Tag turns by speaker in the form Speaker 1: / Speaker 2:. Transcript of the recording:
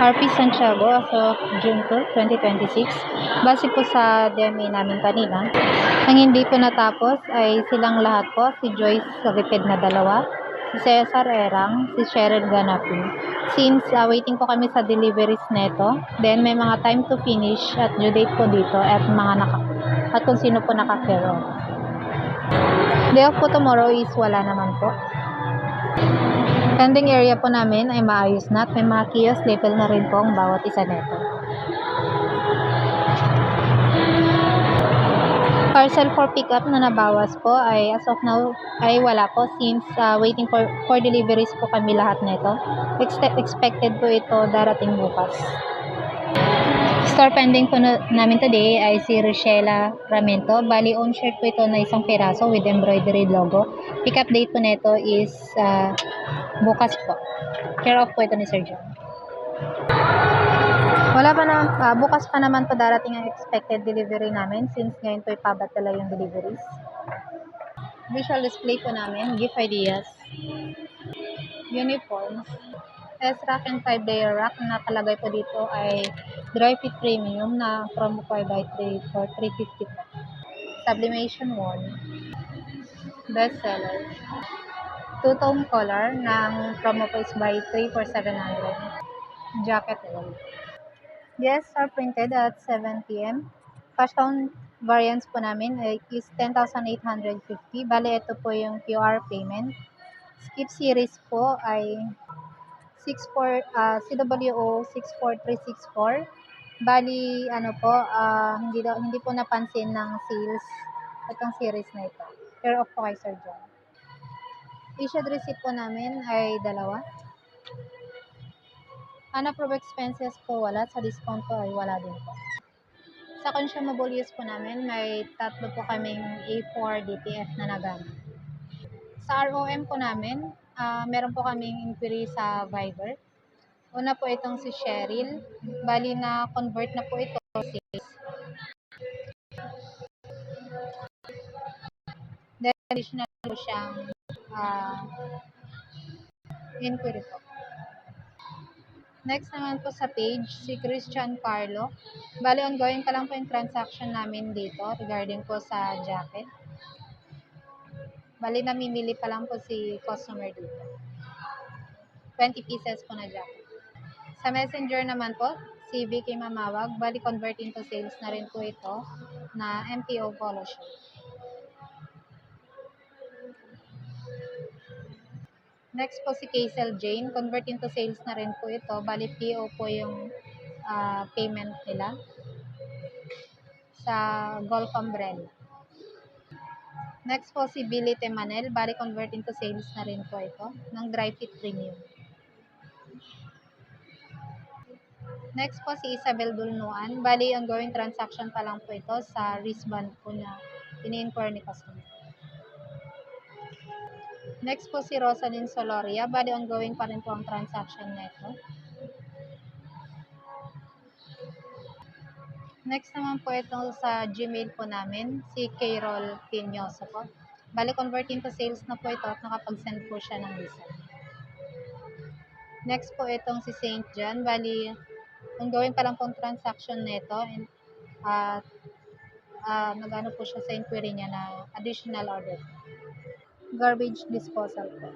Speaker 1: RP Santiago as of June 2, 2026. Base po sa DMA namin kanina, ang hindi po natapos ay silang lahat po, si Joyce Ripid na 2, si Cesar Erang, si Cheryl Ganapin. Since waiting po kami sa deliveries neto, then may mga time to finish at due date po dito at at kung sino po naka-care off. Day off po tomorrow is wala naman po. Pending area po namin ay maayos na at may mga kiosk label na rin po ang bawat isa neto. Parcel for pickup na nabawas po ay as of now ay wala po since waiting for deliveries po kami lahat neto. Expected po ito darating bukas. Store pending po namin today ay si Rochella Ramento. Bali on shirt po ito na isang piraso with embroidery logo. Pickup date po neto is bukas po. Care off po ito ni Sir John. Wala pa naman, bukas pa naman po darating ang expected delivery namin since ngayon po ipabatala yung deliveries. Visual display po namin, gift ideas, uniforms, S-rack and 5-layer rack na nakalagay po dito ay dry fit premium na promo po ay buy 3 for 350 po. Sublimation wall, best seller, two-tone color ng promo po is buy 3 for 700. Jacket wall. Yes, are printed at 7 p.m. Cash down variance po namin is 10,850. Bale, ito po yung QR payment. Skip series po ay CWO 64364. Bali, hindi po napansin ng sales itong series na ito. Care off po kay Sir John. Issued receipt po namin ay 2. Unapprove expenses po wala. Sa discount po ay wala din po. Sa consumable use po namin, may 3 po kaming A4 DTF na nagamit. Sa ROM po namin, meron po kaming inquiry sa Viber. Una po itong si Cheryl. Bali na convert na po ito si then additional po siyang inquiry po. Next naman po sa page, si Christian Carlo. Bali, ongoing pa lang po yung transaction namin dito regarding po sa jacket. Bali, namimili pa lang po si customer dito. 20 pieces po na jacket. Sa messenger naman po, si Vicky Mamawag. Bali, converting to sales na rin po ito na MTO polo shirt. Next po si Kaisel Jane, convert into sales na rin po ito. Bali, PO po yung payment nila sa Golf Umbrella. Next po si Billy Temanel, bali convert into sales na rin po ito ng Dry Fit Premium. Next po si Isabel Dulnuan, bali ongoing transaction pa lang po ito sa wristband po na ini-inquire ni customer. Next po si Rosalyn Soloria, bali ongoing pa rin po ang transaction nito. Next naman po ito sa Gmail po namin, si Carol Pinyoso po. Bali converting to sales na po ito at nakapag-send po siya ng result. Next po itong si St. John, bali ongoing pa lang po ang transaction nito at nag-ano po siya sa inquiry niya na additional order. Garbage disposal po.